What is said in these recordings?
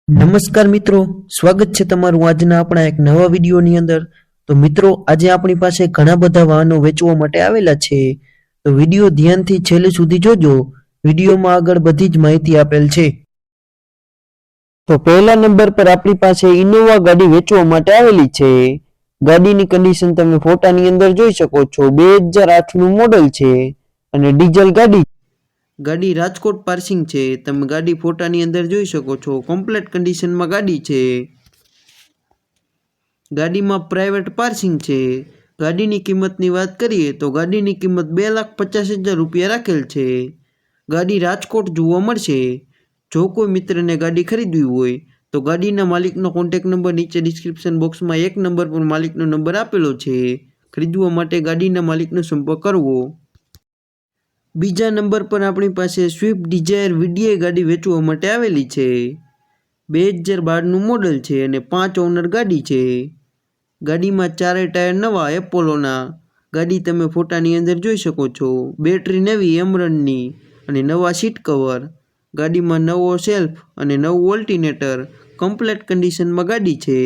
નમસ્કાર મિત્રો, સ્વાગત છે તમારું આજના આપણા એક નવા વિડીયોની અંદર। તો મિત્રો, આજે આપણી પાસે ઘણા બધા વાહનો વેચવા માટે આવેલા છે, તો વિડીયો ધ્યાનથી છેલ્લે સુધી જોજો। વિડીયોમાં આગળ બધી જ માહિતી આપેલ છે। તો પહેલા નંબર પર આપણી પાસે ઇનોવા ગાડી વેચવા માટે આવેલી છે। ગાડીની કન્ડિશન તમે ફોટાની અંદર જોઈ શકો છો। 2008 નું મોડેલ છે અને ડીઝલ ગાડી। ગાડી રાજકોટ પાર્સિંગ છે, તમે ગાડી ફોટાની અંદર જોઈ શકો છો। કમ્પ્લીટ કન્ડિશનમાં ગાડી છે। ગાડીમાં પ્રાઇવેટ પાર્સિંગ છે। ગાડીની કિંમતની વાત કરીએ તો ગાડીની કિંમત 2,50,000 રૂપિયા રાખેલ છે। ગાડી રાજકોટ જોવા મળશે। જો કોઈ મિત્રને ગાડી ખરીદવી હોય તો ગાડીના માલિકનો કોન્ટેક્ટ નંબર નીચે ડિસ્ક્રિપ્શન બોક્સમાં 1 નંબર પર માલિકનો નંબર આપેલો છે। ખરીદવા માટે ગાડીના માલિકનો સંપર્ક કરવો। બીજા નંબર પર આપણી પાસે સ્વિફ્ટ ડિઝાયર વીડીઆઈ ગાડી વેચવા માટે આવેલી છે। 2012 નું મોડેલ છે અને 5 ઓનર ગાડી છે। ગાડીમાં 4 ટાયર નવા એપોલોના। ગાડી તમે ફોટાની અંદર જોઈ શકો છો। બેટરી નવી એમરનની અને નવા સીટ કવર। ગાડીમાં નવો સેલ્ફ અને નવું ઓલ્ટરનેટર। કમ્પ્લીટ કન્ડિશનમાં ગાડી છે।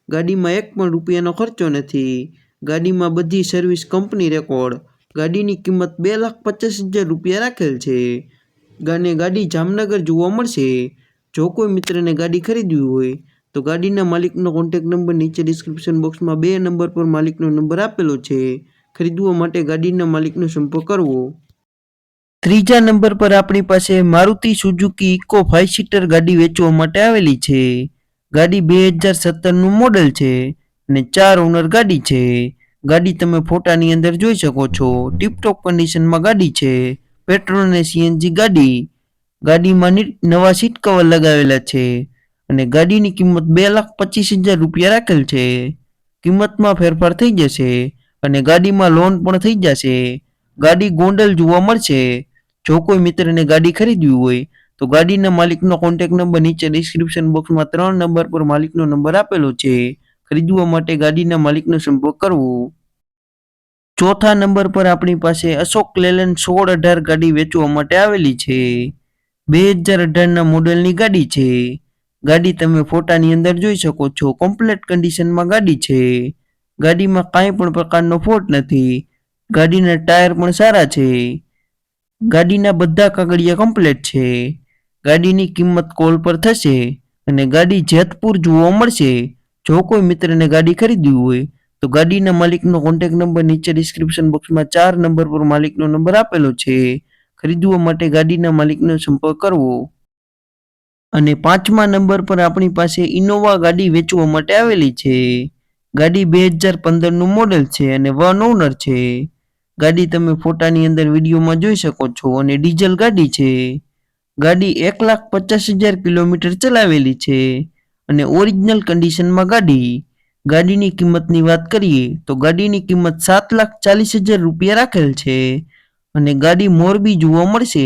ગાડીમાં 1 પણ રૂપિયાનો ખર્ચો નથી। ગાડીમાં બધી સર્વિસ કંપની રેકોર્ડ। ગાડીની કિંમત 2,50,000 રૂપિયા રાખેલ છે। ગાડી જામનગર જોવા મળશે। જો કોઈ મિત્રને ગાડી ખરીદવી હોય તો ગાડીના માલિકનો કોન્ટેક્ટ નંબર નીચે ડિસ્ક્રિપ્શન બોક્સમાં 2 નંબર પર માલિકનો નંબર આપેલો છે। ખરીદવા માટે ગાડીના માલિકનો સંપર્ક કરવો। ત્રીજા નંબર પર આપણી પાસે મારુતિ સુઝુકી ઇકો 5 સીટર ગાડી વેચવા માટે આવેલી છે। ગાડી 2017 નું મોડેલ છે અને 4 ઓનર ગાડી છે। ગાડી તમે ફોટાની અંદર જોઈ શકો છો। ટીપટોપ કન્ડિશનમાં ગાડી છે। પેટ્રોલ અને સીએનજી ગાડી। ગાડીમાં નવા સીટ કવર લગાવેલા છે અને ગાડીની કિંમત 2,25,000 રૂપિયા રાખેલ છે। કિંમતમાં ફેરફાર થઈ જશે અને ગાડીમાં લોન પણ થઈ જશે। ગાડી ગોંડલ જોવા મળશે। જો કોઈ મિત્રને ગાડી ખરીદવી હોય તો ગાડીના માલિકનો કોન્ટેક્ટ નંબર નીચે ડિસ્ક્રિપ્શન બોક્સમાં 3 નંબર પર માલિકનો નંબર આપેલો છે। ખરીદવા માટે ગાડીના માલિકનો સંપર્ક કરવો। ચોથા નંબર પર આપણી પાસે અશોક લેલેન્ડ 1618 ગાડી વેચવા માટે આવેલી છે। 2018 ના મોડેલની ગાડી છે। ગાડી તમે ફોટાની અંદર જોઈ શકો છો। કમ્પ્લીટ કન્ડિશનમાં ગાડી છે। ગાડીમાં કાંઈ પણ પ્રકારનો ફોલ્ટ નથી। ગાડીના ટાયર પણ સારા છે। ગાડીના બધા કાગળિયા કમ્પ્લીટ છે। ગાડીની કિંમત કોલ પર થશે અને ગાડી જેતપુર જોવા મળશે। જો કોઈ મિત્રને ગાડી ખરીદવી હોય તો ગાડીના માલિકનો કોન્ટેક્ટ નંબર નીચે ડિસ્ક્રિપ્શન બોક્સમાં 4 નંબર પર માલિકનો નંબર આપેલો છે। ખરીદવા માટે ગાડીના માલિકનો સંપર્ક કરવો। અને 5મા નંબર પર આપણી પાસે ઇનોવા ગાડી વેચવા માટે આવેલી છે। ગાડી 2015 નું મોડેલ છે અને 1 ઓનર છે। ગાડી તમે ફોટાની અંદર વિડીયોમાં જોઈ શકો છો અને ડીઝલ ગાડી છે। ગાડી 1,50,000 કિલોમીટર ચલાવેલી છે અને ઓરિજિનલ કન્ડિશનમાં ગાડી। ગાડીની કિંમતની વાત કરીએ તો ગાડીની કિંમત 7,40,000 રૂપિયા રાખેલ છે અને ગાડી મોરબી જોવા મળશે।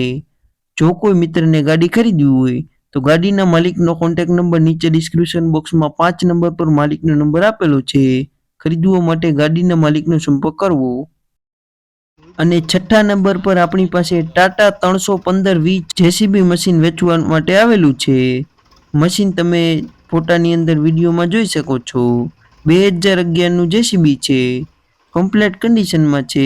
જો કોઈ મિત્રને ગાડી ખરીદવી હોય તો ગાડીના માલિકનો કોન્ટેક્ટ નંબર નીચે ડિસ્ક્રિપ્શન બોક્સમાં 5 નંબર પર માલિકનો નંબર આપેલો છે। ખરીદવા માટે ગાડીના માલિકનો સંપર્ક કરવો। અને છઠ્ઠા નંબર પર આપણી પાસે ટાટા 315V જેસીબી મશીન વેચવા માટે આવેલું છે। મશીન તમે ફોટાની અંદર વિડીયોમાં જોઈ શકો છો। 2011 નું જેસીબી છે। કમ્પ્લીટ કન્ડિશનમાં છે।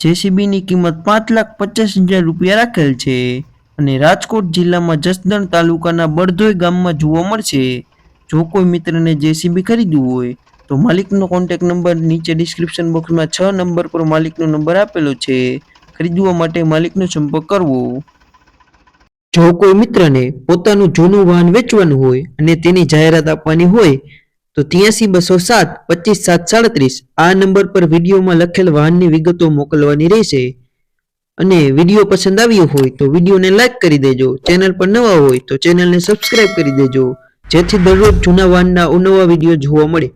જેસીબીની કિંમત 5,50,000 રૂપિયા રાખેલ છે અને રાજકોટ જિલ્લામાં જસદણ તાલુકાના બળધોઈ ગામમાં જોવા મળશે। જો કોઈ મિત્રને જેસીબી ખરીદવું હોય તો માલિકનો કોન્ટેક્ટ નંબર નીચે ડિસ્ક્રિપ્શન બોક્સમાં 6 નંબર પર માલિકનો નંબર આપેલો છે। ખરીદવા માટે માલિકનો સંપર્ક કરવો। જો કોઈ મિત્રને પોતાનું જૂનું વાહન વેચવાનું હોય અને તેની જાહેરાત આપવાની હોય તો 83 207 25 737 આ નંબર પર વિડીયોમાં લખેલ વાહનની વિગતો મોકલવાની રહેશે। અને વિડીયો પસંદ આવ્યો હોય તો વિડીયોને લાઈક કરી દેજો। ચેનલ પર નવા હોય તો ચેનલને સબસ્ક્રાઇબ કરી દેજો, જેથી દરરોજ જૂના વાહનના અવનવા વિડીયો જોવા મળે।